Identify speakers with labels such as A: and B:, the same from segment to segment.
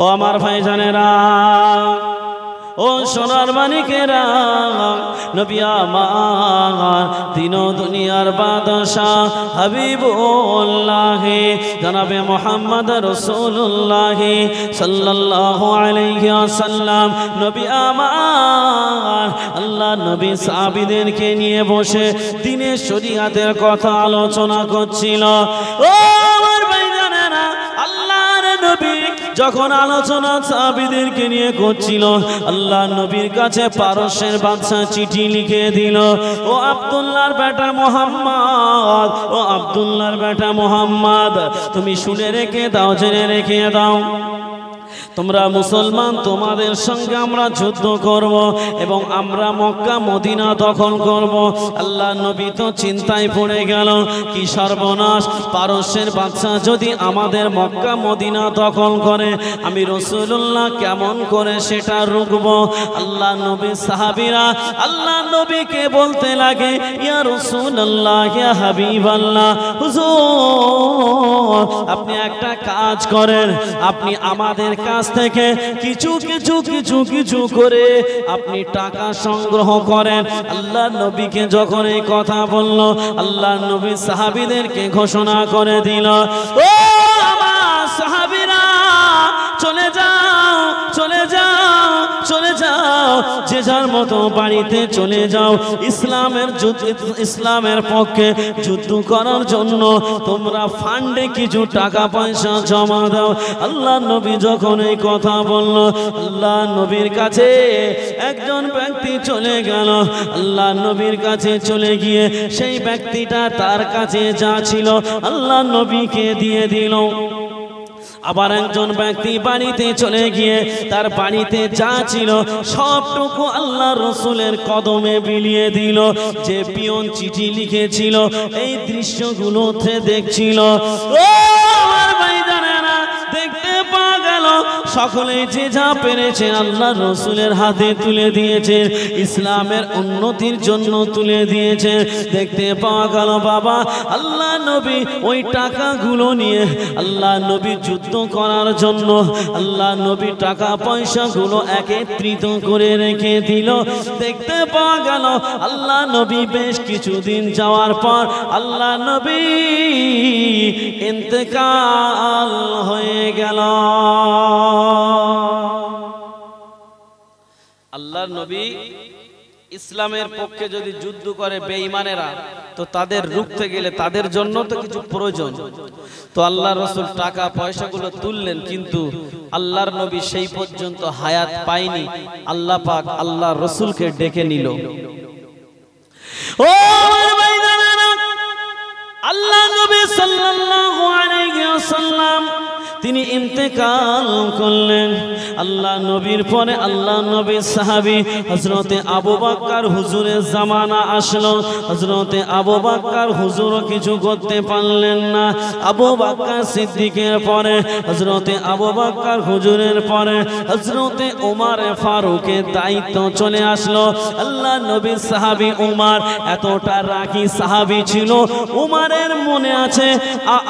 A: ও আমার ভাইজানেরা, ও সোনার মানিকেরা, নবী আমার দিন দুনিয়ার বাদশাহ হাবিবুল্লাহ জনাবে মুহাম্মদ রাসূলুল্লাহ সাল্লাল্লাহু আলাইহি ওয়াসাল্লাম নবী আমার আল্লাহ নবী সাহাবীদেরকে নিয়ে বসে দ্বীনের শরীয়তের কথা আলোচনা করছিল। ও আমার ভাইজানেরা, আল্লাহর নবী যখন আলোচনা সাহাবীদেরকে নিয়ে করছিল, আল্লাহ নবীর কাছে পারস্যের বাদশা চিঠি লিখে দিল, ও আব্দুল্লাহর বেটা মুহাম্মদ, ও আব্দুল্লাহর বেটা মুহাম্মদ, তুমি শুনে রেখে দাও, জেনে রেখে দাও, তোমরা মুসলমান, তোমাদের সঙ্গে আমরা যুদ্ধ করব এবং আমরা মক্কা মদিনা দখল করব। আল্লাহ নবী তো চিন্তায় পড়ে গেল, কি সর্বনাশ, পারস্যের বাদশা যদি আমাদের মক্কা মদিনা দখল করে, আমি রাসূলুল্লাহ কেমন করে সেটা রুখব? আল্লাহ নবী সাহাবীরা আল্লাহ নবীকে বলতে লাগে, ইয়া রাসূলুল্লাহ, ইয়া হাবিবাল্লাহ, হুজুর আপনি একটা কাজ করেন, আপনি আমাদের কাছ থেকে কিছু করে আপনি টাকা সংগ্রহ করেন। আল্লাহ নবীকে যখন এই কথা বলল, আল্লাহ নবী সাহাবীদেরকে ঘোষণা করে দিল, ও আমার সাহাবীরা, চলে যাও, চলে যাও, চলে যাও, যে যার মতো বাড়িতে চলে যাও, ইসলামের পক্ষে যুদ্ধ করার জন্য তোমরা ফান্ডে কিছু টাকা পয়সা জমা দাও। আল্লাহ নবী যখন এই কথা বলল, আল্লাহ নবীর কাছে একজন ব্যক্তি চলে গেল, আল্লাহ নবীর কাছে চলে গিয়ে সেই ব্যক্তিটা তার কাছে যা ছিল আল্লাহ নবীকে দিয়ে দিল। আবার একজন ব্যক্তি বাড়িতে চলে গিয়ে তার বাড়িতে যা ছিল সবটুকু আল্লাহ রসুলের কদমে বিলিয়ে দিল। যে পিয়ন চিঠি লিখেছিল এই দৃশ্যগুলোতে দেখছিল, ও আমার ভাইজানেরা, দেখতে পাওয়া গেল সকলে যে যা পেরেছে আল্লাহ রসুলের হাতে তুলে দিয়েছে, ইসলামের উন্নতির জন্য তুলে দিয়েছে। দেখতে পাওয়া গেল বাবা, আল্লাহ নবী ওই টাকাগুলো নিয়ে আল্লাহ নবী যুদ্ধ করার জন্য আল্লাহ নবী টাকা পয়সাগুলো একত্রিত করে রেখে দিল। দেখতে পাওয়া গেল আল্লাহ নবী বেশ কিছুদিন যাওয়ার পর আল্লাহ নবী ইন্তেকাল হয়ে গেল। আল্লাহর নবী ইসলামের পক্ষে যদি যুদ্ধ করে বেঈমানেরা, তো তাদের রুখতে গেলে তাদের জন্য তো কিছু প্রয়োজন। তো আল্লাহ রসুল টাকা পয়সাগুলো তুললেন, কিন্তু আল্লাহর নবী সেই পর্যন্ত হায়াত পায়নি। আল্লাহ পাক আল্লাহ রসুলকে ডেকে নিল। ও আল্লাহ নবী সাল্লাল্লাহু আলাইহি ওয়াসাল্লাম তিনি ইন্তেকাল করলেন। আল্লাহ নবীর পরে আল্লাহ নবীর সাহাবী হযরতে আবু বকর হুজুরের জামানা আসলো। হযরতে আবু বকর হুজুর কিছু করতে পারলেন না। আবু বকর সিদ্দিকের পরে হযরতে আবু বকর হুজুরের পরে হযরতে ওমর ফারুকের দায়িত্ব চলে আসলো। আল্লাহ নবীর সাহাবী ওমর এতটা রাগী সাহাবী ছিল,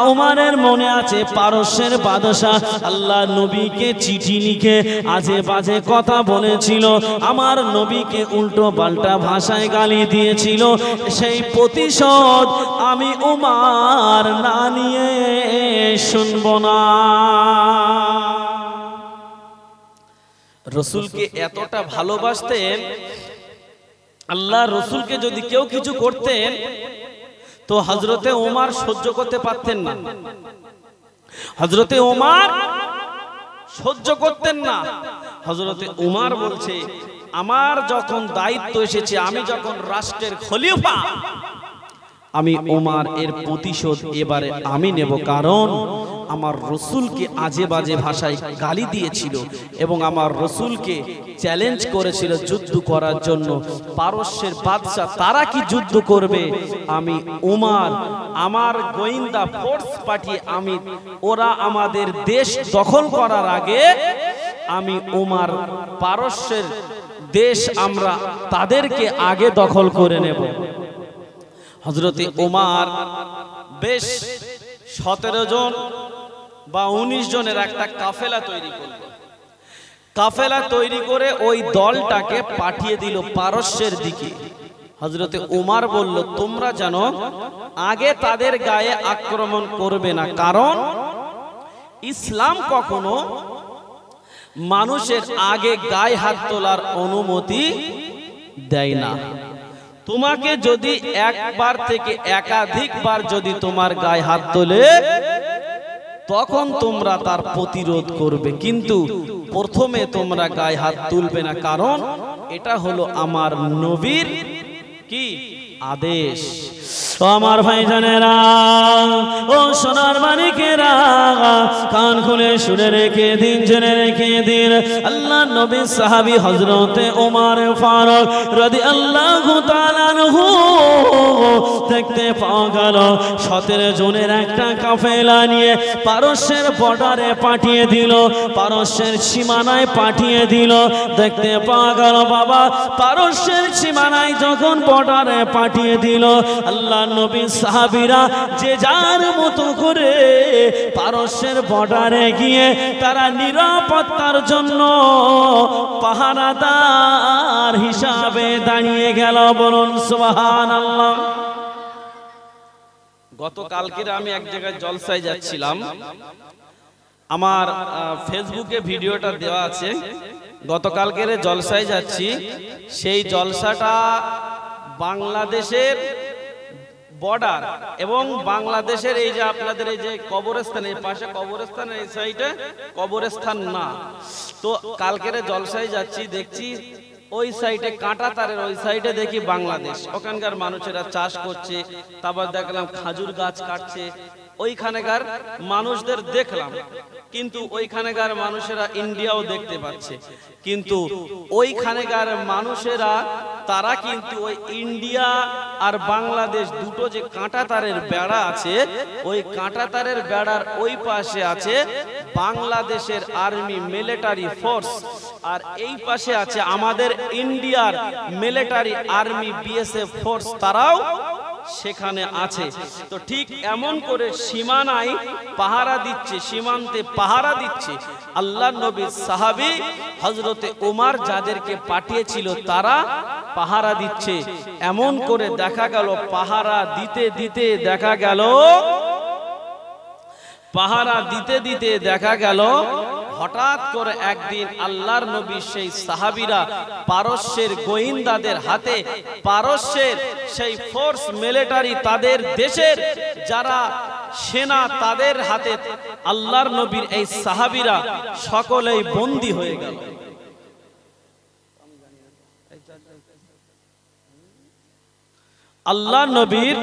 A: ওমরের মনে আছে পারস্যের বাদশা আল্লাহ নবীকে চিঠি লিখে আজে বাজে কথা বলেছিল, আমার নবীকে উল্টো পাল্টা ভাষায় গালি দিয়েছিল। সেই প্রতিশোধ আমি ওমর না নিয়ে শুনব না। রসুলকে এতটা ভালোবাসতেন, আল্লাহ রসুলকে যদি কেউ কিছু করতেন তো হযরতে ওমর সহ্য করতে পারতেন না। হযরতে ওমর সহ্য করতেন না। হযরতে ওমর বলছে, আমার যখন দায়িত্ব এসেছে, আমি যখন রাষ্ট্রের খলিফা, আমি ওমর এর প্রতিশোধ এবারে আমি নেব। কারণ আমার রসুলকে আজে বাজে ভাষায় গালি দিয়েছিল এবং আমার রসুলকে চ্যালেঞ্জ করেছিল যুদ্ধ করার জন্য। পারস্যের বাদশা তারা কি যুদ্ধ করবে, আমি ওমর আমার গোয়েন্দা ফোর্স পাঠিয়ে ওরা আমাদের দেশ দখল করার আগে আমি ওমর পারস্যের দেশ আমরা তাদেরকে আগে দখল করে নেব। হযরতে ওমর বেশ 17 জন বা 19 জনের একটা কাফেলা তৈরি করল। কাফেলা তৈরি করে ওই দলটাকে পাঠিয়ে দিল পারস্যের দিকে। হযরতে উমর বলল, তোমরা জানো আগে তাদের গায়ে আক্রমণ করবে না, কারণ ইসলাম কখনো মানুষের আগে গায়ে হাত তোলার অনুমতি দেয় না। তোমাকে যদি একবার থেকে একাধিকবার যদি তোমার গায়ে হাত তোলে তখন তোমরা তার প্রতিরোধ করবে, কিন্তু প্রথমে তোমরা গায়ে হাত তুলবে না, কারণ এটা হলো আমার নবীর কি আদেশ। ও আমার ভাইজানেরা, ও সোনার মানিকেরা, কান খুলে শুনে রেখে দিন, জেনে রেখে দিন, আল্লাহ নবী সাহাবী হযরতে ওমর ফারুক রাদিয়াল্লাহু তাআলা আনহু দেখতে পাওয়া গেল 17 জনের একটা কাফেলা নিয়ে পারস্যের বর্ডারে পাঠিয়ে দিল, পারস্যের সীমানায় পাঠিয়ে দিল। দেখতে পাওয়া গেল বাবা, পারস্যের সীমানায় যখন বর্ডারে পাঠিয়ে দিল, আল্লাহ নবী সাহাবীরা যে যার মতো করে পারস্যের বর্ডারে গিয়ে তারা নিরাপত্তার জন্য পাহারাদার হিসাবে দাঁড়িয়ে গেল। বলুন সুবহানাল্লাহ। গতকালকে আমি এক জায়গায় জলসায় যাচ্ছিলাম, আমার ফেসবুকে ভিডিওটা দেওয়া আছে। গতকালকের জলসায় যাচ্ছি, সেই জলসাটা বাংলাদেশের বর্ডার এবং বাংলাদেশের এই যে আপনাদের এই যে কবরস্থান, এই পাশে কবরস্থানের এই সাইডে কবরস্থান না, তো কালকের জলসায় যাচ্ছি, দেখছি ওই সাইডে কাঁটা তারের ওই সাইডে দেখি বাংলাদেশ, ওখানকার মানুষেরা চাষ করছে, তারপর দেখলাম খাজুর গাছ কাটছে। ওইখানেকার মানুষদের দেখলাম, কিন্তু ওইখানেকার মানুষেরা ইন্ডিয়াও দেখতে পাচ্ছে, কিন্তু ওইখানেকার মানুষেরা তারা কিন্তু ওই ইন্ডিয়া আর বাংলাদেশ দুটো যে কাঁটা তারের বেড়া আছে, ওই কাঁটা তারের বেড়ার ওই পাশে আছে বাংলাদেশের আর্মি মিলিটারি ফোর্স, আর এই পাশে আছে আমাদের ইন্ডিয়ার মিলিটারি আর্মি বিএসএফ ফোর্স, তারাও সেখানে আছে। তো ঠিক এমন করে সীমানায় পাহারা দিচ্ছে, সীমান্তে পাহারা দিচ্ছে আল্লাহ নবীর সাহাবী হযরতে ওমর যাদেরকে পাঠিয়েছিল তারা পাহারা দিচ্ছে। এমন করে দেখা গেল পাহারা দিতে দিতে দেখা গেল, পাহারা দিতে দিতে দেখা গেল হঠাৎ করে একদিন আল্লাহর নবী সেই সাহাবীরা পারস্যের গোয়েন্দাদের হাতে, পারস্যের সেই ফোর্স মিলিটারি তাদের দেশের যারা সেনা তাদের হাতে আল্লাহর নবীর এই সাহাবীরা সকলেই বন্দী হয়ে গেল। আল্লাহর নবীর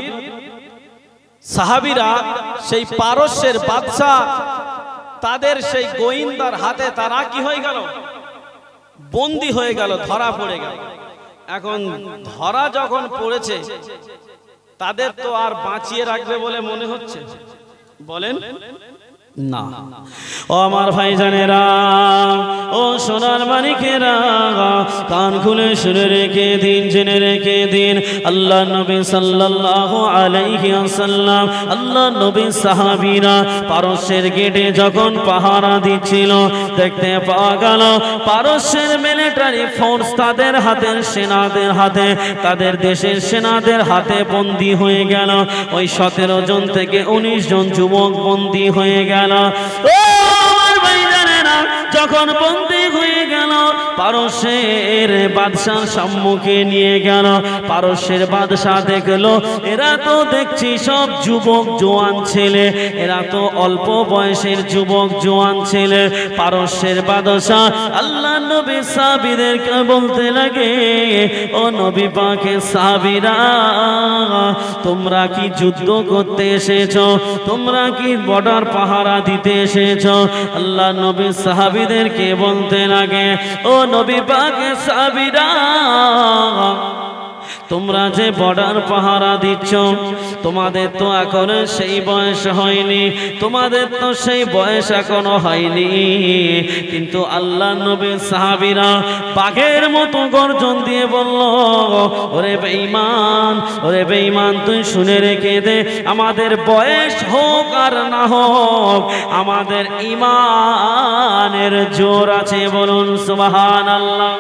A: সাহাবীরা সেই পারস্যের বাদশা তাদের সেই গোয়েন্দার হাতে তারা কি হয়ে গেল, বন্দী হয়ে গেল, ধরা পড়ে গেল। এখন ধরা যখন পড়েছে তাদের তো আর বাঁচিয়ে রাখবে বলে মনে হচ্ছে, বলেন না। ও আমার ভাইজানেরা, ও সোনার মানিকেরা, কান খুলে শুনে রেখে দিন, জেনে রেখে দিন, আল্লাহ নবী সাল্লাল্লাহু আলাইহি ওয়াসাল্লাম, আল্লাহ নবী সাহাবীরা পারস্যের গেটে যখন পাহারা দিচ্ছিল, দেখতে পাওয়া গেল পারস্যের মিলিটারি ফোর্স তাদের হাতের সেনাদের হাতে, তাদের দেশের সেনাদের হাতে বন্দী হয়ে গেল। ওই 17 জন থেকে 19 জন যুবক বন্দী হয়ে গেল। যখন বন্দী হয়ে গেল পারস্যের বাদশার সম্মুখে নিয়ে গেল, পারস্যের বাদশা দেখলো এরা তো দেখছি সব যুবক জোয়ান ছেলে, এরা তো অল্প বয়সের যুবক জোয়ান ছেলে। পারস্যের বাদশা আল্লাহ নবী সাহাবীদেরকে বলতে লাগে, ও নবী পাকের সাহাবীরা, তোমরা কি যুদ্ধ করতে এসেছো? তোমরা কি বর্ডার পাহারা দিতে এসেছো? আল্লাহ নবী সাহাবীদেরকে বলতে লাগে, ও নবী পাকের সাহাবীরা, তোমরা যে বর্ডার পাহারা দিচ্ছ, তোমাদের তো এখনো সেই বয়স হয়নি, তোমাদের তো সেই বয়স এখনো হয়নি, কিন্তু আল্লাহ নবীর সাহাবীরা বাঘের মতো গর্জন দিয়ে বলল, ওরে বেঈমান, ওরে বেঈমান, তুই শুনে রেখে দে, আমাদের বয়স হোক আর না হোক, আমাদের ঈমানের জোর আছে, বলুন সুবহানাল্লাহ।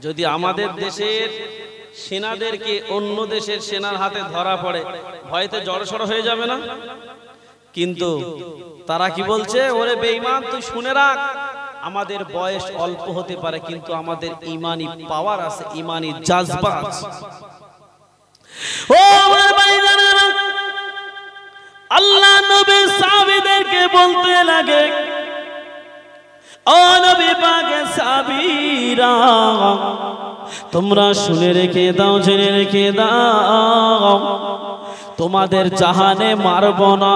A: যদি আমাদের দেশের সেনাদেরকে অন্য দেশের সেনার হাতে ধরা পড়ে, ভয়তে জড়সড় হয়ে যাবে না? কিন্তু তারা কি বলছে, ওরে বেঈমান, তুই শুনে রাখ, আমাদের বয়স অল্প হতে পারে, কিন্তু আমাদের ঈমানি পাওয়ার আছে, ঈমানি জাজবা আছে। ও আমার ভাইজানেরা, আল্লাহ নবী সাহাবীদেরকে বলতে লাগে, ও নবী পাকের সাহাবীরা, তোমরা শুনে রেখে দাও, জেনে রেখে দাও, তোমাদের জাহানে মারব না,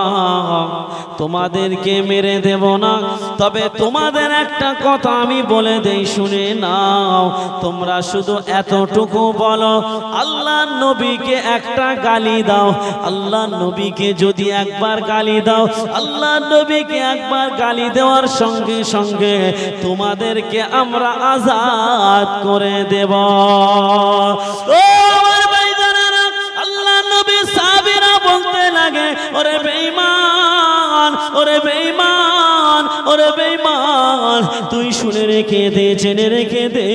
A: তোমাদেরকে মেরে দেব না, তবে তোমাদের একটা কথা আমি বলে দেই, শুনে নাও। তোমরা শুধু এতটুকু বলো, আল্লাহ নবীকে একটা গালি দাও, আল্লাহ নবীকে যদি একবার গালি দাও, আল্লাহ নবীকে একবার গালি দেওয়ার সঙ্গে সঙ্গে তোমাদেরকে আমরা আজাদ করে দেব। ও বলতে লাগে, ওরে বেঈমান, ওরে বেঈমান, ওরে বেঈমান, তুই শুনে রেখে দে, জেনে রেখে দে,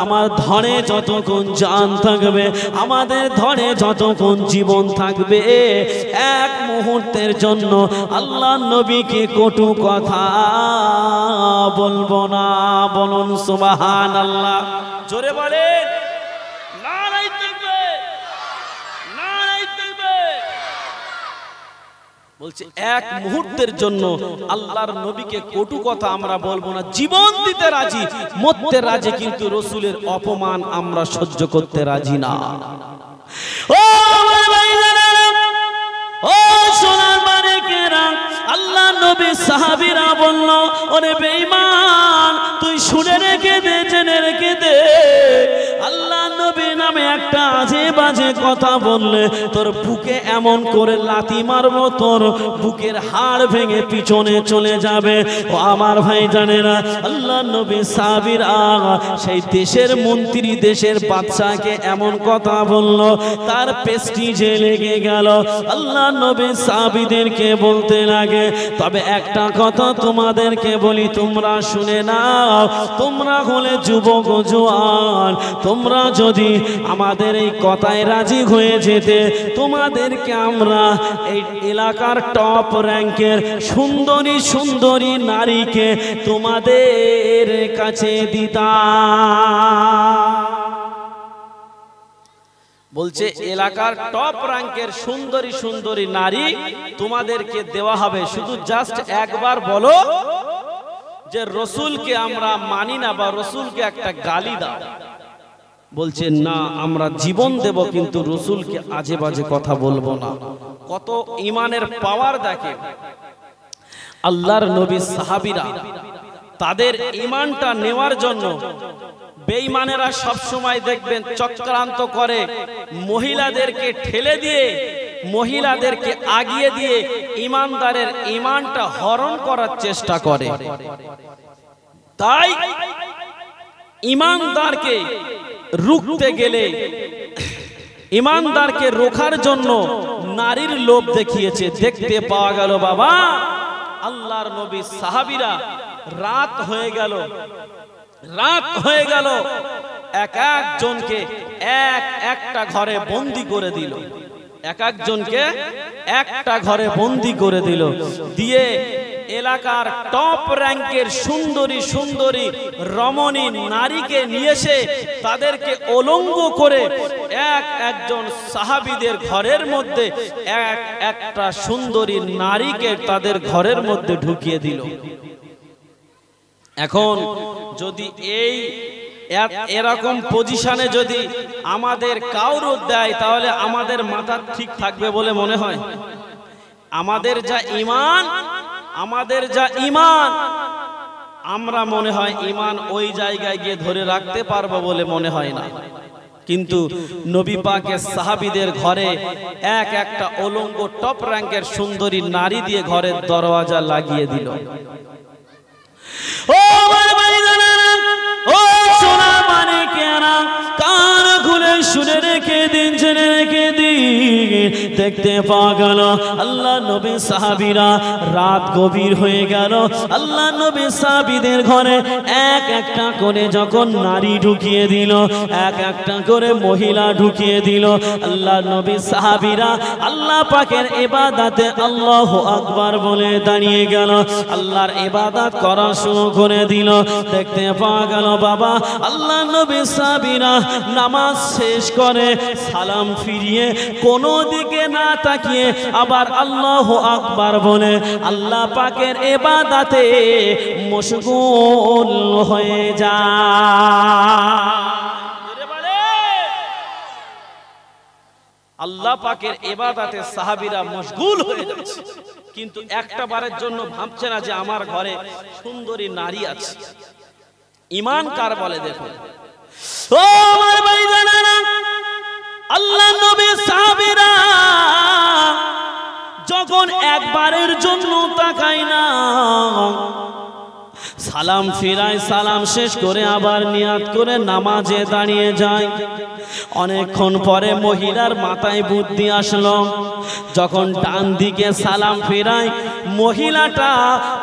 A: আমার ধরে যতক্ষণ জান থাকবে, আমাদের ধরে যতক্ষণ জীবন থাকবে, এক মুহূর্তের জন্য আল্লাহ নবীকে কটু কথা বলবো না, বলুন সুবহানাল্লাহ। জোরে বলেন নারায়ে তাকবীর, নারায়ে তাকবীর। বলছে এক মুহূর্তের জন্য আল্লাহর নবীকে কটু কথা আমরা বলবো না, জীবন দিতে রাজি, মরতে রাজি, কিন্তু রাসূলের অপমান আমরা সহ্য করতে রাজি না। ও ভাইজানেরা, ও সোনার মানিকেরা, আল্লাহ নবী সাহাবীরা বলল, ওরে বেঈমান, তুই শুনে রেখে দে, জেনে রেখে দে, আল্লাহ নবী নামে একটা আজে বাজে কথা বললে তোর বুকে এমন করে লাথি মারবো, তোর বুকের হাড় ভেঙে পিছনে চলে যাবে। ও আমার ভাই জানেরা, আল্লাহ নবী সাহাবীরা সেই দেশের মন্ত্রী, দেশের বাদশাকে এমন কথা বলল, তার প্রেস্টিজে লেগে গেল। আল্লাহ নবী সাহাবীদেরকে বলতে লাগে, তবে একটা কথা তোমাদেরকে বলি, তোমরা শুনে নাও, তোমরা হলে যুবক জোয়ান, তোমরা যদি আমাদের এই কথায় রাজি হয়ে যেতে, তোমাদেরকে আমরা এই এলাকার টপ র্যাঙ্কের সুন্দরী সুন্দরী নারীকে তোমাদের কাছে দিতাম। বলছে এলাকার টপ র্যাঙ্কের সুন্দরী সুন্দরী নারী তোমাদেরকে দেওয়া হবে, শুধু জাস্ট একবার বলো যে রসুলকে আমরা মানি না, বা রসুলকে একটা গালি দাও। বলছে না, আমরা জীবন দেব, কিন্তু রসুলকে আজে বাজে কথা বলবো না। কত ঈমানের পাওয়ার দেখে আল্লাহর নবী সাহাবীরা, তাদের ঈমানটা নেওয়ার জন্য বেঈমানেরা সব সময় দেখবেন চক্রান্ত করে, মহিলাদেরকে ঠেলে দিয়ে, মহিলাদেরকে আগিয়ে দিয়ে ঈমানদারের ঈমানটা হরণ করার চেষ্টা করে। তাই ঈমানদারকে রুখতে গেলে, ঈমানদারকে রোখার জন্য নারীর লোভ দেখিয়েছে। দেখতে পাওয়া গেল বাবা, আল্লাহর নবী সাহাবীরা রাত হয়ে গেল, রাত হয়ে গেল, এক একজনকে একটা ঘরে বন্দি করে দিল, এক একজনকে একটা ঘরে বন্দি করে দিল, দিয়ে এলাকার টপ র্যাঙ্কের সুন্দরী সুন্দরী রমণী নারীকে নিয়ে এসে তাদেরকে অলঙ্গ করে একজন সাহাবীদের ঘরের মধ্যে একটা সুন্দরী নারীকে তাদের ঘরের মধ্যে ঢুকিয়ে দিল। এখন যদি এরকম পজিশনে যদি আমাদের কাউরও দেয়, তাহলে আমাদের মাথা ঠিক থাকবে বলে মনে হয়? আমাদের যা ঈমান, আমাদের যা ঈমান, আমরা মনে হয় ঈমান ওই জায়গায় গিয়ে ধরে রাখতে পারবো বলে মনে হয় না, কিন্তু নবী পাকের সাহাবীদের ঘরে এক একটা অলঙ্গ টপ র্যাঙ্কের সুন্দরী নারী দিয়ে ঘরের দরওয়াজা লাগিয়ে দিল। ও ও সোনা মানিকেরা, কান খুলে শুনে রেখে দিন, জেনে রেখে দিন। দেখতে পাওয়া গেল আল্লাহ নবী সাহাবীরা, রাত গভীর হয়ে গেল, আল্লাহ নবী সাহাবীদের ঘরে এক একটা করে যখন নারী ঢুকিয়ে দিল, এক একটা করে মহিলা ঢুকিয়ে দিল, আল্লাহ নবী সাহাবীরা আল্লাহ পাকের ইবাদতে আল্লাহু আকবার বলে দাঁড়িয়ে গেল, আল্লাহর ইবাদত করা শুরু করে দিল। দেখতে পাওয়া গেল বাবা আল্লাহ নবী সাহাবীরা নামাজ শেষ করে সালাম ফিরিয়ে কোনো দিকে না তাকিয়ে আবার আল্লাহু আকবার বলে আল্লাহ পাকের ইবাদতে মশগুল হয়ে যায়। আল্লাহ পাকের ইবাদতে সাহাবীরা মশগুল হয়ে যাচ্ছে, কিন্তু একটা বারের জন্য ভাবছে না যে আমার ঘরে সুন্দরী নারী আছে। ঈমান কার বলে দেখুন। ও আমার ভাইজানেরা, আল্লাহ নবী সাহাবীরা যখন একবারের জন্য তাকায় না, সালাম ফিরায়, সালাম শেষ করে আবার নিয়াত করে নামাজে দাঁড়িয়ে যায়। অনেকক্ষণ পরে মহিলার মাথায় বুদ্ধি আসলো, যখন ডান দিকে সালাম ফিরায় মহিলাটা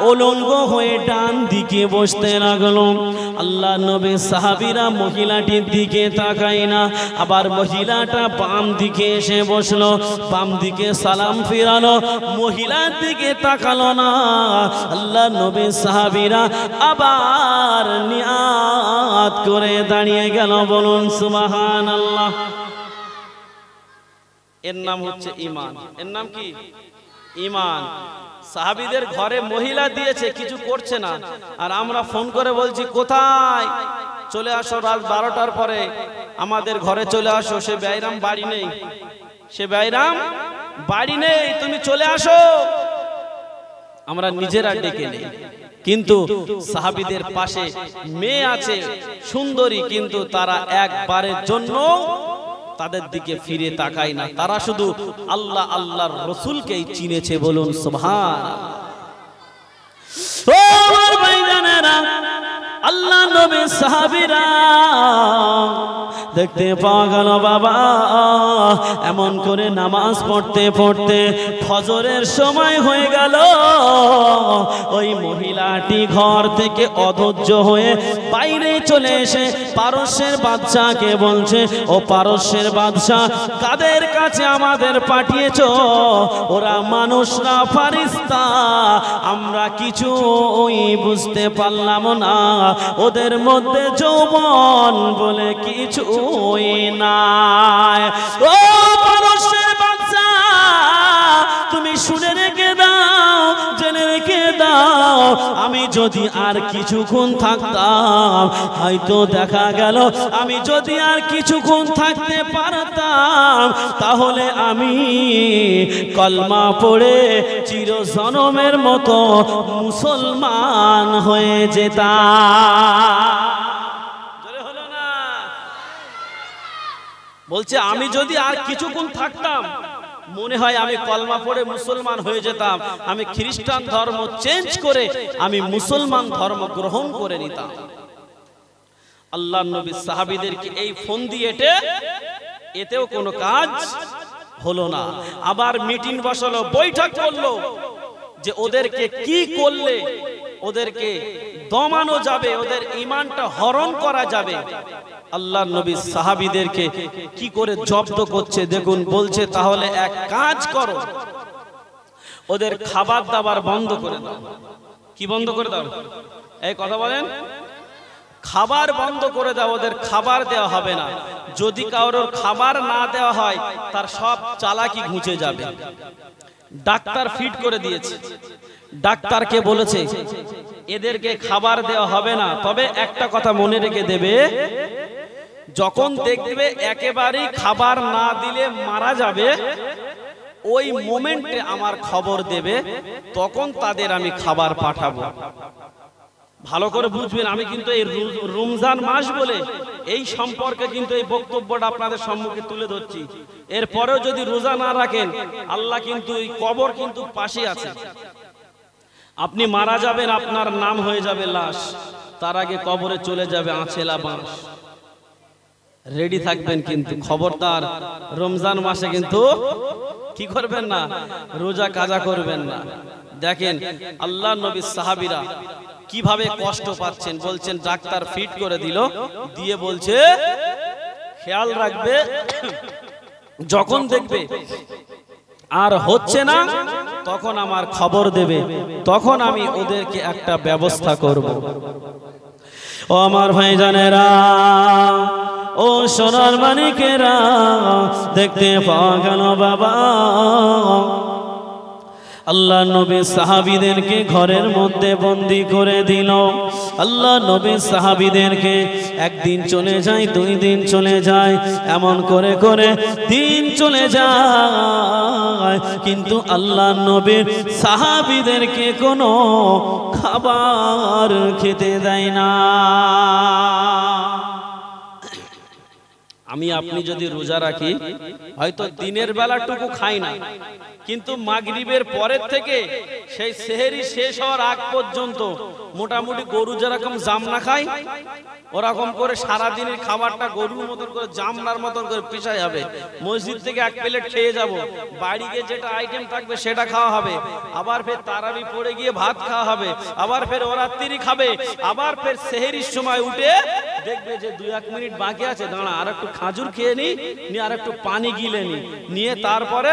A: উলঙ্গ হয়ে ডান দিকে বসতে লাগলো। আল্লাহ নবী সাহাবীরা মহিলাটির দিকে তাকায় না, আবার মহিলাটা বাম দিকে এসে বসলো, বাম দিকে সালাম ফিরালো, মহিলার দিকে তাকালো না। আল্লাহ নবী সাহাবীরা আবার নিয়াত করে দাঁড়িয়ে গেল। বলুন সুবহানাল্লাহ। এর নাম হচ্ছে ঈমান। এর নাম কি? ঈমান। সাহাবীদের ঘরে মহিলা দিয়েছে, কিছু করছে না, আর আমরা ফোন করে বলছি কোথায়, চলে আসো, রাত 12টার পরে আমাদের ঘরে চলে আসো। সে বেয়াইরাম বাড়ি নেই, সে বেয়াইরাম বাড়ি নেই, তুমি চলে আসো। আমরা নিজেরা ডেকে নেই, কিন্তু সাহাবীদের পাশে মেয়ে আছে সুন্দরী, কিন্তু তারা একবারের জন্য তাদের দিকে ফিরে তাকায় না, তারা শুধু আল্লাহ আল্লাহর রাসূলকেই চিনেছে। বলুন সুবহানাল্লাহ। ও আমার ভাইজানেরা, আল্লাহ নবী সাহাবীরা দেখতে পাওয়া গেল বাবা এমন করে নামাজ পড়তে পড়তে ফজরের সময় হয়ে গেল। ওই মহিলাটি ঘর থেকে অধৈর্য হয়ে বাইরে চলে এসে পারস্যের বাদশাকে বলছে, ও পারস্যের বাদশাহ, কাদের কাছে আমাদের পাঠিয়েছো? ওরা মানুষ না ফারিস্তা? আমরা কিছুই বুঝতে পারলাম না, ওদের মধ্যে যৌবন বলে কিছুই নাই। ও পারস্যের বাদশা, তুমি শুনে রেখে দাও, জেনে রেখে দাও, আমি যদি আর কিছুক্ষণ থাকতাম, হয়তো দেখা গেল আমি যদি আর কিছুক্ষণ থাকতে পারতাম, তাহলে আমি কলমা পড়ে চিরজনমের মতো মুসলমান হয়ে যেতাম। বলছে আমি যদি আর কিছুক্ষণ থাকতাম, মনে হয় আমি কলমা পড়ে মুসলমান হয়ে যেতাম, আমি খ্রিস্টান ধর্ম চেঞ্জ করে আমি মুসলমান ধর্ম গ্রহণ করে নিতাম। আল্লাহ নবী সাহাবীদেরকে এই ফোন দিয়ে এতেও কোনো কাজ হলো না। আবার মিটিং বসালো, বৈঠক করলো যে ওদেরকে কি করলে ওদেরকে দমানো যাবে, ওদের ঈমানটা হরণ করা যাবে। আল্লাহ নবী সাহাবীদেরকে কি করে জব্দ করছে দেখুন। বলছে তাহলে এক কাজ করো, ওদের খাবার দাবার বন্ধ করে দাও। কি বন্ধ করে দাও? এই কথা বলেন। খাবার বন্ধ করে দাও, ওদের খাবার দেওয়া হবে না। যদি কারোর খাবার না দেওয়া হয়, তার সব চালাকি ঘুচে যাবে। ডাক্তার ফিট করে দিয়েছে, ডাক্তারকে বলেছে এদেরকে খাবার দেওয়া হবে না, তবে একটা কথা মনে রেখে দেবে, যখন দেখবে একেবারেই খাবার না দিলে মারা যাবে, ওই মোমেন্টে আমার খবর দেবে, তখন তাদের আমি খাবার পাঠাবো। ভালো করে বুঝবেন, আমি কিন্তু এই রমজান মাস বলে এই সম্পর্কে কিন্তু এই বক্তব্যটা আপনাদের সম্মুখে তুলে ধরছি। এরপরেও যদি রোজা না রাখেন, আল্লাহ কিন্তু এই কবর কিন্তু পাশে আছে। আপনি মারা যাবেন, আপনার নাম হয়ে যাবে লাশ, তার আগে কবরে চলে যাবে আছেলা বাঁশ। রেডি থাকবেন কিন্তু, খবরদার রমজান মাসে কিন্তু কি করবেন না, রোজা কাজা করবেন না। দেখেন আল্লাহ নবীর সাহাবীরা কিভাবে কষ্ট পাচ্ছেন, বলছেন ডাক্তার ফিট করে দিল, দিয়ে বলছে খেয়াল রাখবে, যখন দেখবে আর হচ্ছে না তখন আমার খবর দেবে, তখন আমি ওদেরকে একটা ব্যবস্থা করব। ও আমার ভাইজানেরা, ও সোনার মানিকেরা, দেখতে পাওয়া গেল বাবা আল্লাহ নবী সাহাবীদেরকে ঘরের মধ্যে বন্দি করে দিল। আল্লাহ নবী সাহাবীদেরকে একদিন চলে যায়, 2 দিন চলে যায়, এমন করে করে দিন চলে যায়, কিন্তু আল্লাহ নবীর সাহাবীদেরকে কোনো খাবার খেতে দেয় না। আমি আপনি যদি রোজা রাখি, হয়তো দিনের বেলাটুকু খাই না, কিন্তু মাগরিবের পরের থেকে সেই সেহেরি শেষ হওয়ার আগ পর্যন্ত মোটামুটি গরু যেরকম জামনা খায়, ওরকম করে সারা দিনের খাবারটা গরুর মতন করে জামনার মতন করে পিছাই হবে। মসজিদ থেকে 1 প্লেট খেয়ে যাব, বাড়ি গিয়ে যেটা আইটেম থাকবে সেটা খাওয়া হবে, আবার ফের তারাবি পড়ে গিয়ে ভাত খাওয়া হবে, আবার ফের ওরাত্রি খাবে, আবার ফের সেহেরির সময় উঠে দেখবে যে 2-1 মিনিট বাকি আছে, দাঁড়া আর একটু খাজুর খেয়ে নি, নিয়ে আর একটু পানি গিলে নি, নিয়ে তারপরে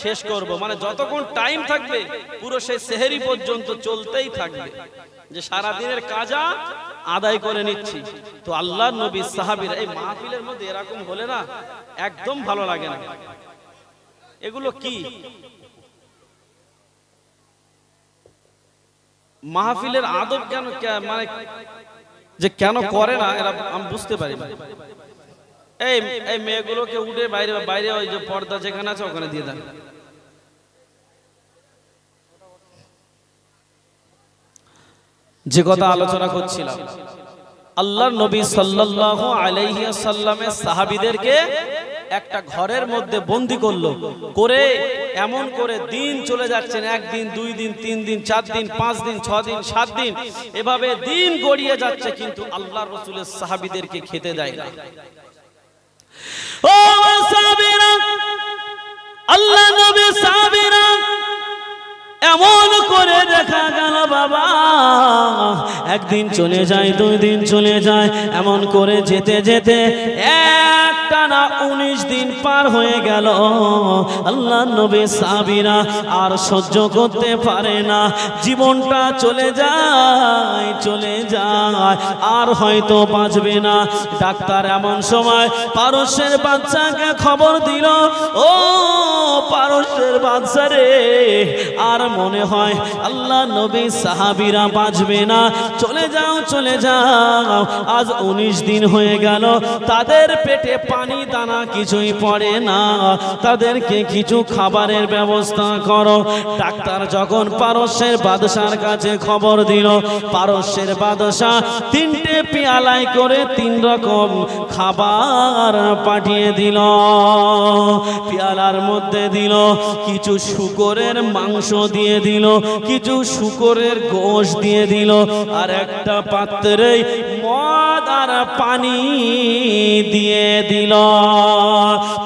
A: শেষ করব। মানে যতক্ষণ টাইম থাকবে পুরো সেই সেহেরি পর্যন্ত চলতেই থাকবে, যে সারা দিনের কাজা আদায় করে নিচ্ছি। তো আল্লাহর নবী সাহাবীরা এই মাহফিলের মধ্যে এরকম হলে না একদম ভালো লাগে না। এগুলো কি মাহফিলের আদব, কেন মানে যে কেন করে না এরা আমি বুঝতে পারি না। এই এই মেয়েগুলোকে উঠে বাইরে বাইরে ওই যে পর্দা যেখানে আছে ওখানে দিয়ে দেন। যে কথা আলোচনা করছিলাম, আল্লাহর নবী সাল্লাল্লাহু আলাইহি ওয়াসাল্লামের সাহাবীদেরকে একটা ঘরের মধ্যে বন্দী করলো, করে এমন করে দিন চলে যাচ্ছেন, 1 দিন 2 দিন 3 দিন 4 দিন 5 দিন 6 দিন 7 দিন, এভাবে দিন গড়িয়ে যাচ্ছে, কিন্তু আল্লাহর রাসূলের সাহাবীদেরকে খেতে দেয় না। ও সাহাবীরা, আল্লাহ নবী সাহাবীরা এমন করে দেখা গেল বাবা, 1 দিন চলে যায়, 2 দিন চলে যায়, এমন করে যেতে যেতে একটানা 19 দিন পার হয়ে গেল। আল্লাহ নবী সাহাবীরা আর সহ্য করতে পারে না, জীবনটা চলে যায় চলে যায়, আর হয়তো বাঁচবে না। ডাক্তার এমন সময় পারস্যের বাচ্চাকে খবর দিল, ও পারস্যের বাচ্চা রে, আর মনে হয় আল্লাহ নবী সাহাবীরা বাঁচবে না, চলে যাও চলে যাও। আজ 19 দিন হয়ে গেল, তাদের পেটে পানি দানা কিছুই পড়ে না, তাদেরকে কিছু খাবারের ব্যবস্থা করো। ডাক্তার যখন পারস্যের বাদশার কাছে খবর দিল, পারস্যের বাদশা 3টে পেয়ালায় করে 3 রকম খাবার পাঠিয়ে দিল। পেয়ালার মধ্যে দিল কিছু শূকরের মাংস দিয়ে দিল, কিছু শূকরের গোশ দিয়ে দিল, আর একটা পাত্রে মদ আর পানি দিয়ে দিল।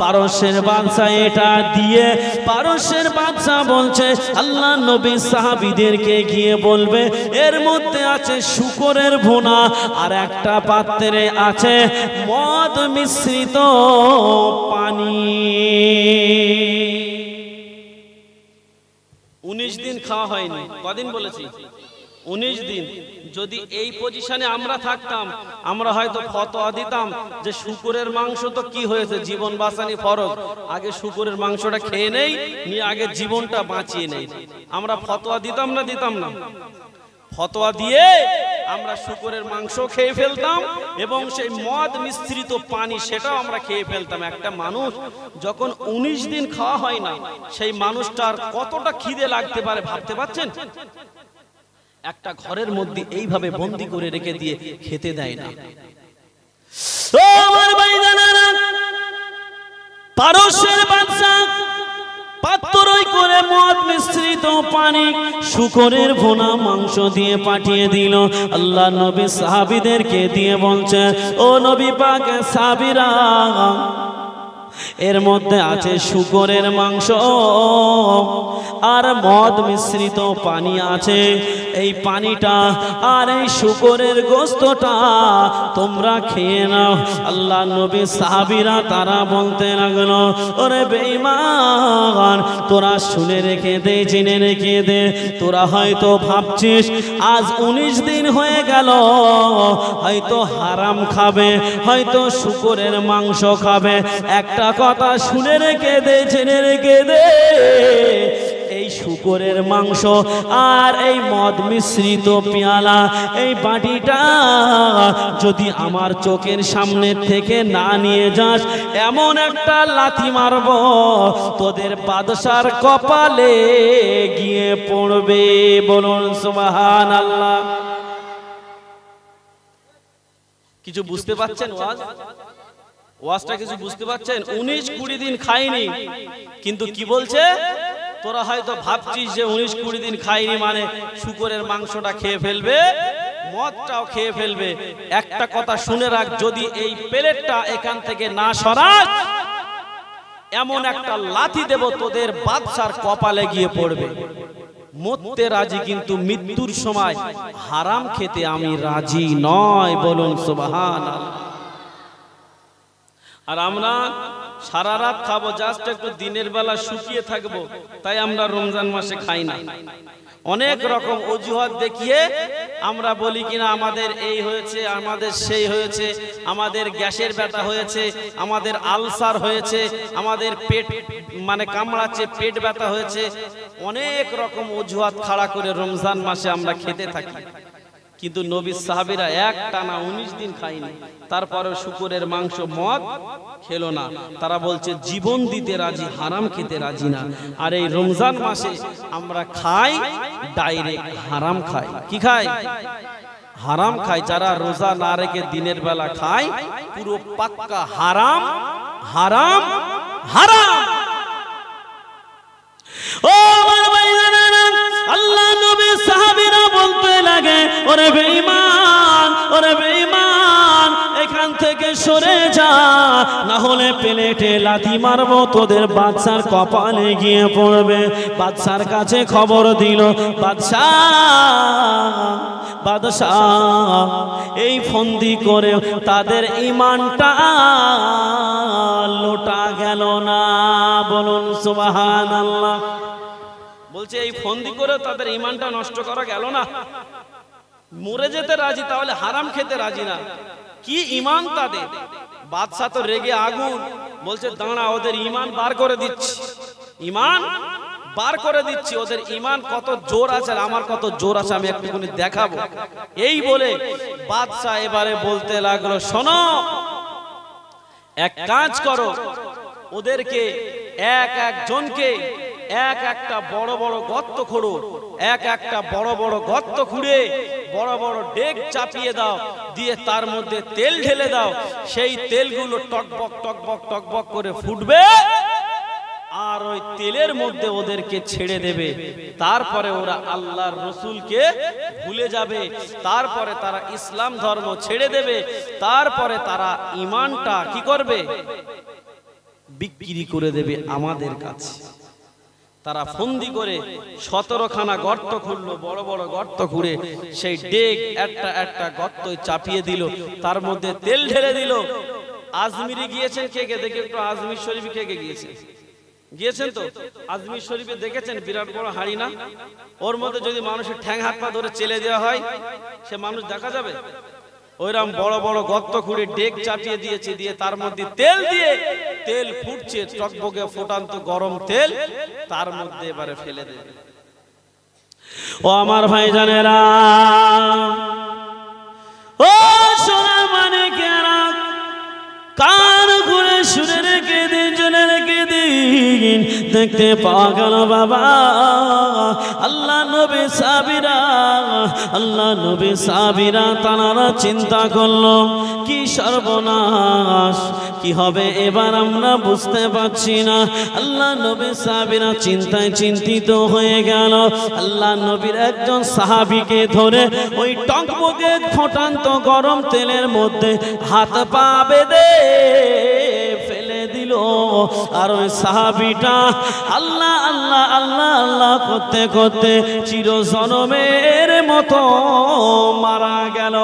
A: পারস্যের বাদশা এটা দিয়ে, পারস্যের বাদশা বলছে আল্লাহ নবী সাহাবীদেরকে গিয়ে বলবে এর মধ্যে আছে শূকরের ভুনা, আর একটা পাত্রে আছে মদ মিশ্রিত পানি। 19 দিন খাওয়া হয়নি, কদিন বলেছি? 19 দিন। যদি এই পজিশনে আমরা থাকতাম, আমরা হয়তো ফতোয়া দিতাম যে শুকরের মাংস তো কি হয়েছে, জীবন বাঁচানি ফরজ, আগে শুকরের মাংসটা খেয়ে নেই, নিয়ে আগে জীবনটা বাঁচিয়ে নেই। আমরা ফতোয়া দিতাম না? দিতাম না? ফতোয়া দিয়ে আমরা শুকরের মাংস খেয়ে ফেলতাম, এবং সেই মদ মিশ্রিত পানি সেটাও আমরা খেয়ে ফেলতাম। একটা মানুষ যখন 19 দিন খাওয়া হয় না, সেই মানুষটার কতটা খিদে লাগতে পারে ভাবতে পারছেন? একটা ঘরের মধ্যে এইভাবে বন্দি করে রেখে দিয়ে খেতে দেয় না। পারস্যের বাদশা পাত্রই করে মদ মিশ্রিত পানি শুকরের ভুনা মাংস দিয়ে পাঠিয়ে দিল। আল্লাহ নবী সাহাবীদেরকে দিয়ে বলছে, ও নবী পাক সাহাবীরা, এর মধ্যে আছে শুকরের মাংস আর মদ মিশ্রিত পানি আছে। এই পানিটা আর এই শুকরের গোশতটা তোমরা খেয়ে নাও। আল্লাহ নবী সাহাবীরা তারা বলতে লাগলো, ওরে বেঈমান, তোরা শুনে রেখে দে, জেনে রেখে দে, তোরা হয়তো ভাবছিস আজ 19 দিন হয়ে গেল, হয়তো হারাম খাবে, হয়তো শুকরের মাংস খাবে। একটা কথা শুনে রেখে দে, জেনে রেখে দে, এই শুকরের মাংস আর এই মদ মিশ্রিত পেয়ালা, এই বাটিটা যদি আমার চোখের সামনে থেকে না নিয়ে যাস, এমন একটা লাথি মারব তোদের বাদশার কপালে গিয়ে পড়বে। বলুন সুবহানাল্লাহ। কিছু বুঝতে পারছেন? ওয়াজটা কিছু বুঝতে পারছেন? 19-20 দিন খাইনি, কিন্তু কি বলছে? তোরা হয়তো ভাবছিস যে 19-20 দিন খাইনি মানে শুকরের মাংসটা খেয়ে ফেলবে, মদটাও খেয়ে ফেলবে। একটা কথা শুনে রাখ, যদি এই প্লেটটা এখান থেকে না সরাস, এমন একটা লাথি দেব তোদের বাদশার কপালে গিয়ে পড়বে। মরতে রাজি, কিন্তু মৃত্যুর সময় হারাম খেতে আমি রাজি নয়। বলুন সুবহানাল্লাহ। আর আমরা সারা রাত খাবো, জাস্ট একটু দিনের বেলা শুকিয়ে থাকবো, তাই আমরা রমজান মাসে খাই না। অনেক রকম অজুহাত দেখিয়ে আমরা বলি কিনা আমাদের এই হয়েছে, আমাদের সেই হয়েছে, আমাদের গ্যাসের ব্যথা হয়েছে, আমাদের আলসার হয়েছে, আমাদের পেট মানে কামড়াচ্ছে, পেট ব্যথা হয়েছে। অনেক রকম অজুহাত খাড়া করে রমজান মাসে আমরা খেতে থাকি। কিন্তু নবীর সাহাবীরা একটানা 19 দিন খায়নি, তারপরে শুকরের মাংস মদ খেলো না। তারা বলছে জীবন দিতে রাজি, হারাম খেতে রাজি না। আর এই রমজান মাসে আমরা খাই ডাইরেক্ট হারাম খাই। কি খাই? হারাম খাই। যারা রোজা না রেখে দিনের বেলা খায়, পুরো পাক্কা হারাম হারাম হারাম। ও আমার ভাইরা, আল্লাহ নবী সাহাবীরা বলতে লাগে, ওরে বেঈমান, ওরে বেঈমান, এখান থেকে সরে যা, না হলে প্লেটে লাথি মারবো তোদের বাদশার কপালে গিয়ে পড়বে। বাদশার কাছে খবর দিল, বাদশা এই ফন্দি করে তাদের ঈমানটা লোটা গেল না। বলুন সুবহানাল্লাহ। বলছে এই ফন্দি করে তাদের ঈমানটা নষ্ট করা গেল না। মরে যেতে রাজি, তাহলে হারাম খেতে রাজি না। কি ঈমান তাদের! বাদশা তো রেগে আগুন, বলছে দাঁড়া, ওদের ঈমান বার করে দিচ্ছি, ঈমান বার করে দিচ্ছি। ওদের ঈমান কত জোর আছে আর আমার কত জোর আছে আমি একটুখানি দেখাবো। এই বলে বাদশা এবারে বলতে লাগলো, শোনো, এক কাজ করো, ওদেরকে এক একজনকে এক একটা বড় বড় গর্ত খোঁড়ো, এক একটা বড় বড় গর্ত খুঁড়ে বড় বড় ডেক চাপিয়ে দাও, দিয়ে তার মধ্যে তেল ঢেলে দাও। সেই তেলগুলো টকবক টকবক টকবক করে ফুটবে, আর ওই তেলের মধ্যে ওদেরকে ছেড়ে দেবে। তারপরে ওরা আল্লাহর রসুলকে ভুলে যাবে, তারপরে তারা ইসলাম ধর্ম ছেড়ে দেবে, তারপরে তারা ঈমানটা কি করবে? বিক্রি করে দেবে আমাদের কাছে। তারা ফন্দি করে 17খানা গর্ত খুঁড়লো, বড় বড় গর্ত খুঁড়ে সেই ডেক একটা একটা গর্ত চাপিয়ে দিল, তার মধ্যে তেল ঢেলে দিল। আজমিরে গিয়েছেন কে কে? দেখে একটু আজমির শরীফে কে কে গিয়েছেন? গিয়েছেন তো? আজমির শরীফে দেখেছেন বিরাট বড় হাঁড়ি না? ওর মধ্যে যদি মানুষের ঠ্যাং হাত পা ধরে চেলে দেওয়া হয়, সে মানুষ দেখা যাবে? ওইরকম বড় বড় গর্ত খুঁড়ে ডেক চাপিয়ে দিয়েছে, দিয়ে তার মধ্যে তেল দিয়ে, তেল ফুটছে, টকবকে ফোটান্ত গরম তেল, তার মধ্যে এবারে ফেলে দেবে। ও আমার ভাইজানেরা, ও সোনা মানিকেরা, কান খুলে শুনে রেখে দিন, জেনে রেখে দিন, দেখতে পাওয়া গেল বাবা আল্লাহ নবী সাহাবীরা, আল্লাহ নবী সাহাবীরা তারা চিন্তা করলো কি সর্বনাশ, কি হবে এবার আমরা বুঝতে পারছি না। আল্লাহ নবী সাহাবীরা চিন্তায় চিন্তিত হয়ে গেল। আল্লাহ নবীর একজন সাহাবীকে ধরে ওই টকবকে ফোটান্ত গরম তেলের মধ্যে হাত পা বেঁধে ফেলে দিল। আর ওই সাহাবীটা আল্লাহ আল্লাহ আল্লাহ আল্লাহ করতে করতে চিরজনমের মতো মারা গেল,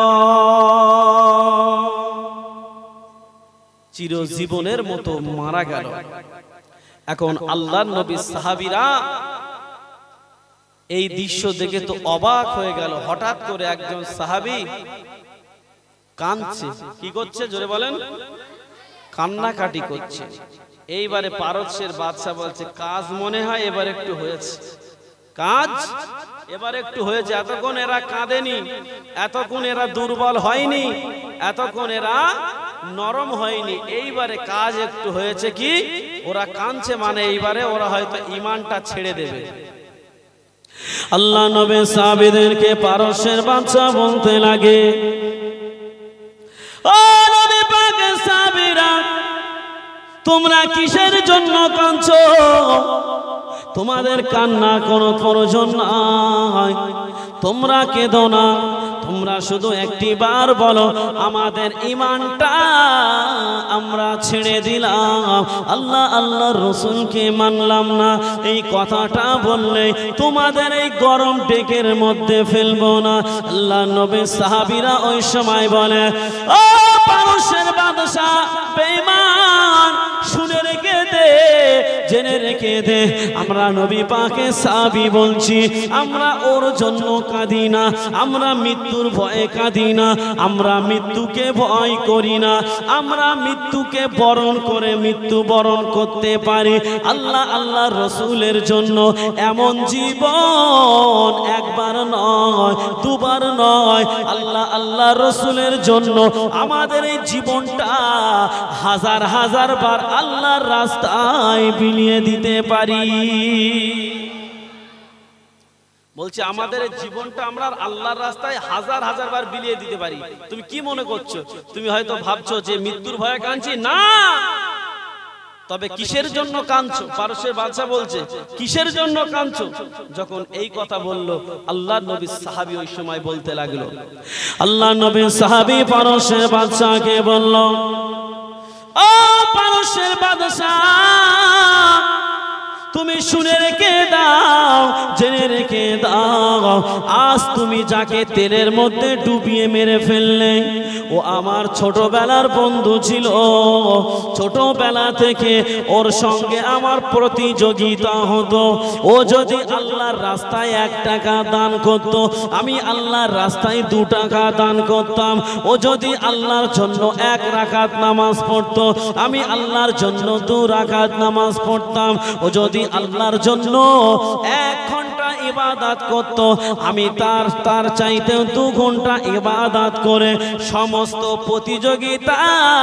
A: চিরজীবনের মতো মারা গেল। এখন আল্লাহর নবী সাহাবীরা এই দৃশ্য দেখে তো অবাক হয়ে গেল। হঠাৎ করে একজন সাহাবী কাঁদছে। কি করছে জোরে বলেন? কান্নাকাটি করছে। এইবারে পারস্যের বাদশা বলছে কাজ মনে হয় এবার একটু হয়েছে, কাজ এবার একটু হয়েছে। এতক্ষণ এরা কাঁদেনি, এতক্ষণ এরা দুর্বল হয়নি, এতক্ষণ এরা নরম হয়নি, এইবারে কাজ একটু হয়েছে। কি ওরা কাঁদছে মানে এইবারে ওরা হয়তো ঈমানটা ছেড়ে দেবে। আল্লাহ নবী সাহাবীদেরকে পারস্যের বাদশা বলতে লাগে, ও নবী পাকের সাহাবীরা তোমরা কিসের জন্য কাঁদছো? তোমাদের কান্না কোনো প্রয়োজন নাই, তোমরা কেঁদো না। তোমরা শুধু একটি বার বলো আমাদের ঈমানটা আমরা ছেড়ে দিলাম, আল্লাহ আল্লাহর রাসূলকে মানলাম না। এই কথাটা বললে তোমাদের এই গরম ডেকের মধ্যে ফেলবো না। আল্লাহ নবী সাহাবীরা ওই সময় বলে, ও পারস্যের বাদশা বেঈমান, শুনে রেখে দে, জেনে রেখে দে, আমরা নবী পাকের সাহাবী বলছি, আমরা ওর জন্য কাঁদি না, আমরা মৃত্যুর ভয়ে কাঁদি না, আমরা মৃত্যুকে ভয় করি না, আমরা মৃত্যুকে বরণ করে মৃত্যুবরণ করতে পারি। আল্লাহ আল্লাহ রসুলের জন্য এমন জীবন একবার নয় দুবার নয়, আল্লাহ আল্লাহ রসুলের জন্য আমাদের এই জীবনটা হাজার হাজার বার আল্লাহর রাস্তায় বিলিয়ে দিতে পারি। বলছে আমাদের জীবনটা আমরা আল্লাহর রাস্তায় হাজার হাজার বার বিলিয়ে দিতে পারি। তুমি কি মনে করছো? তুমি হয়তো ভাবছো যে মৃত্যুর ভয়ে কাঁদছি না, তবে কিসের জন্য কাঁদছো? পারস্যের বাদশা বলছে কিসের জন্য কাঁদছো? যখন এই কথা বলল আল্লাহর নবী সাহাবী ওই সময় বলতে লাগলো, আল্লাহর নবী সাহাবী পারস্যের বাদশাকে বলল, ও পারস্যের বাদশা তুমি শুনে রেখে দাও, জেনে রেখে দাও, আজ তুমি যাকে তেলের মধ্যে ডুবিয়ে মেরে ফেললে ও আমার ছোটবেলার বন্ধু ছিল। ছোটবেলা থেকে ওর সঙ্গে আমার প্রতিযোগিতা হতো। ও যদি আল্লাহর রাস্তায় 1 টাকা দান করত, আমি আল্লাহর রাস্তায় 2 টাকা দান করতাম। ও যদি আল্লাহর জন্য 1 রাকাত নামাজ পড়তো, আমি আল্লাহর জন্য 2 রাকাত নামাজ পড়তাম। ও যদি আল্লাহর জন্য 1 ঘন্টা ইবাদত করত, আমি তার চাইতেও 2 ঘন্টা ইবাদত করে সমস্ত প্রতিযোগিতায়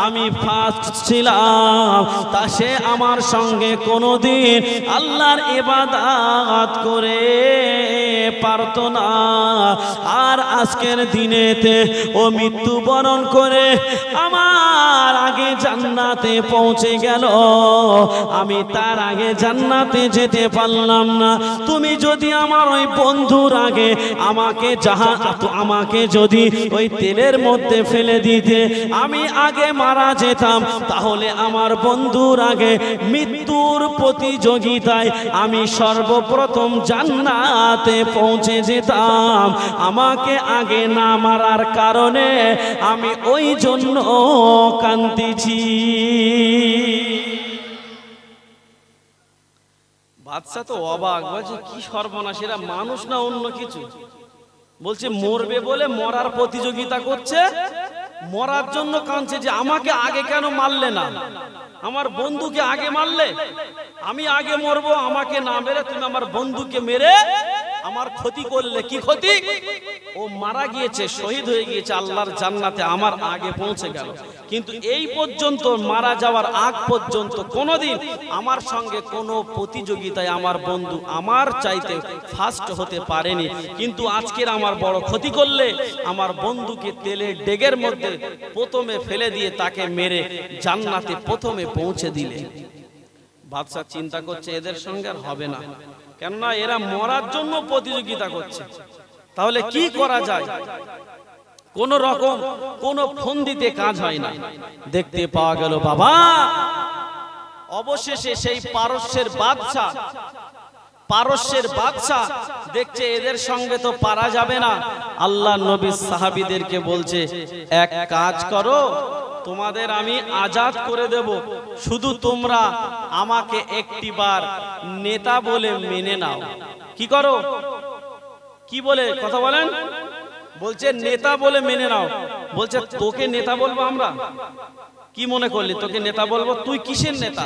A: আমি ফার্স্ট ছিলাম। তা সে আমার সঙ্গে কোনোদিন আল্লাহর ইবাদত করে পারতো না। আর আজকের দিনেতে ও মৃত্যুবরণ করে আমার আগে জান্নাতে পৌঁছে গেল, আমি তার আগে জান্নাতে যেতে পারলাম না। তুমি যদি আমার ওই বন্ধুর আগে আমাকে যদি ওই তেলের মধ্যে ফেলে দিতে, আমি আগে মারা যেতাম, তাহলে আমার বন্ধুর আগে মৃত্যুর প্রতিযোগিতায় আমি সর্বপ্রথম জান্নাতে পৌঁছে যেতাম। আমাকে আগে না মারার কারণে আমি ওই জন্য কাঁদতেছি। বাদশা তো অবাক, বলছে কি সর্বনাশ, এরা মানুষ না অন্য কিছু? বলছে মরবে বলে মরার প্রতিযোগিতা করছে, মরার জন্য কাঁদছে যে আমাকে আগে কেন মারলে না, আমার বন্ধুকে আগে মারলে, আমি আগে মরবো, আমাকে না মেরে তুমি আমার বন্ধুকে মেরে আমার ক্ষতি করলে, কি ক্ষতি? ও মারা গিয়েছে, শহীদ হয়ে গিয়েছে, আল্লাহর জান্নাতে আমার আগে পৌঁছে গেল, কিন্তু এই পর্যন্ত মারা যাওয়ার আগ পর্যন্ত কোনোদিন আমার সঙ্গে কোনো প্রতিযোগিতায় আমার বন্ধু আমার চাইতে ফার্স্ট হতে পারেনি। কিন্তু আজকের আমার বড় ক্ষতি করলে আমার বন্ধুকে তেলের ডেগের মধ্যে প্রথমে ফেলে দিয়ে তাকে মেরে জান্নাতে প্রথমে পৌঁছে দিলে। বাদশা চিন্তা করছে এদের সঙ্গে আর হবে না, কেননা এরা মরার জন্য প্রতিযোগিতা করছে। তাহলে কি করা যায়? কোন রকম কোন ফন্দিতে কাজ হয় না। দেখতে পাওয়া গেল বাবা, অবশেষে সেই পারস্যের বাদশা দেখছে এদের সঙ্গে তো পারা যাবে না। আল্লাহ নবী সাহাবীদেরকে বলছে, এক কাজ করো, তোমাদের আমি আজাদ করে দেব, শুধু তোমরা আমাকে একটিবার নেতা বলে মেনে নাও। কি করো? কি বলে কথা বলেন? বলছে নেতা বলে মেনে নাও। বলছে তোকে নেতা বলবো আমরা? কি মনে করলি তোকে নেতা বলবো? তুই কিসের নেতা?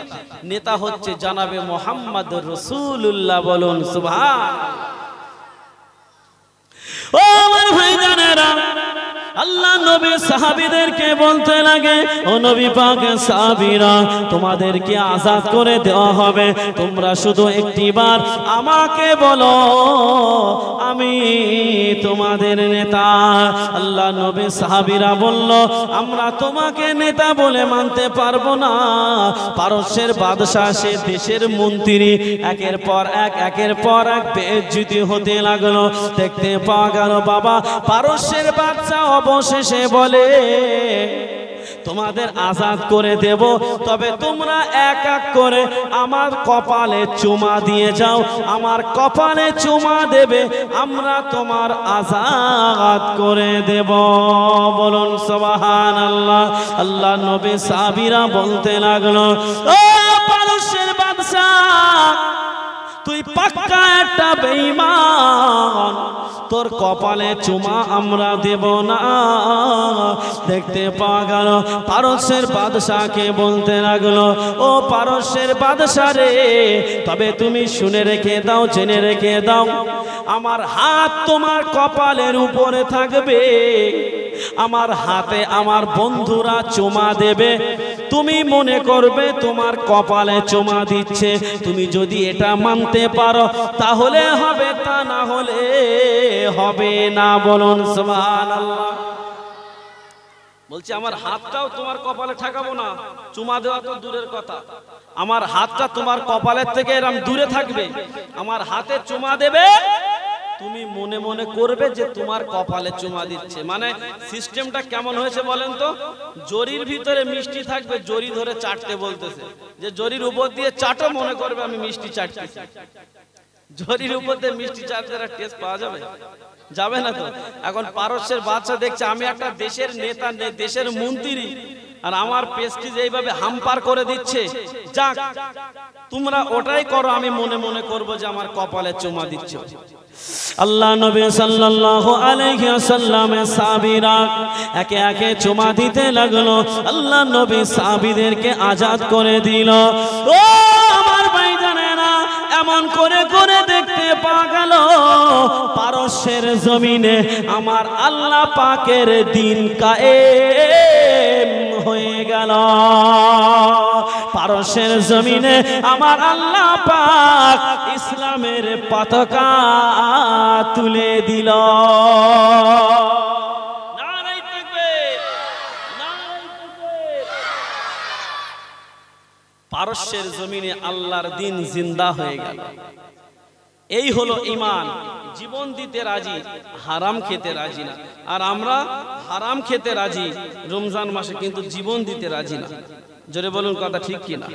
A: নেতা হচ্ছে জানাবে মুহাম্মদুর রাসূলুল্লাহ। বলুন সুবহানাল্লাহ। ও আমার ভাইজানেরা, আল্লাহ নবী সাহাবীদেরকে বলতে লাগে, ও নবী পাকের সাহাবীরা, তোমাদেরকে আজাদ করে দেওয়া হবে, তোমরা শুধু একটিবার আমাকে বলো, আমি তোমাদের নেতা। আল্লাহ নবী সাহাবীরা বলল, আমরা তোমাকে নেতা বলে মানতে পারবো না। পারস্যের বাদশা, সে দেশের মন্ত্রী, একের পর এক বেইজ্জতি হতে লাগলো। দেখতে পাওয়া গেল বাবা, পারস্যের বাদশা অবশেষে বলে, তোমাদের আজাদ করে দেব, তবে তোমরা এক এক করে আমার কপালে চুমা দিয়ে যাও। আমার কপালে চুমা দেবে, আমরা তোমার আজাদ করে দেব। বলুন সুবহানাল্লাহ। আল্লাহ নবী সাহাবীরা বলতে লাগলো, ও পারস্যের বাদশা, তুই পাক্কা একটা বেঈমান, তোর কপালে চুমা আমরা দেব না। দেখতে পাওয়া গেল পারস্যের বাদশাকে বলতে লাগলো, ও পারস্যের বাদশা রে, তবে তুমি শুনে রেখে দাও, জেনে রেখে দাও, আমার হাত তোমার কপালের উপরে থাকবে, আমার হাতে আমার বন্ধুরা চুমা দেবে, তুমি মনে করবে তোমার কপালে চুমা দিচ্ছে। তুমি যদি এটা মানতে পারো তাহলে হবে, তা না হলে হবে না। বলুন সুবহানাল্লাহ। বলছে আমার হাতটাও তোমার কপালে ঠেকাবো না, চুমা দেওয়া তো দূরের কথা, আমার হাতটা তোমার কপালের থেকে এরকম দূরে থাকবে, আমার হাতে চুমা দেবে, তুমি মনে মনে করবে যে তোমার কপালে চুমা দিচ্ছে। মানে সিস্টেমটা কেমন হয়েছে বলেন তো? জরির ভিতরে মিষ্টি থাকবে, জরি ধরে চাটতে বলতেছে, যে জরির উপর দিয়ে চাটো, মনে করবে আমি মিষ্টি চাটতেছি। জরির উপর দিয়ে মিষ্টি চাটতে টেস্ট পাওয়া যাবে? যাবে না তো। এখন পারস্যের বাদশা দেখছে আমি একটা দেশের নেতা, দেশের মন্ত্রী, আর আমার প্রেস্টিজ এইভাবে হাম্পার করে দিচ্ছে, যাক তোমরা ওটাই করো, আমি মনে মনে করব যে আমার কপালে চুমা দিচ্ছে। আল্লাহ নবী সাল্লাল্লাহু আলাইহি ওয়াসাল্লামের সাহাবীরা একে একে চুমা দিতে লাগলো। আল্লাহ নবী সাহাবীদেরকে আজাদ করে দিল। ও আমার ভাইজানেরা, এমন করে করে দেখতে পাওয়া গেল পারস্যের জমিনে আমার আল্লাহ পাকের দিন কায়েম হয়ে গেল। পারস্যের জমিনে আমার আল্লাহ পাক ইসলামের পতাকা তুলে দিল। নারে তাকবীর, নারে তাকবীর। পারস্যের জমিনে আল্লাহর দিন জিন্দা হয়ে গেল। এই হলো ঈমান। জীবন দিতে রাজি, হারাম খেতে রাজি না। আর আমরা হারাম খেতে রাজি রমজান মাসে, কিন্তু জীবন দিতে রাজি না। জোরে বলুন কথা ঠিক কিনা?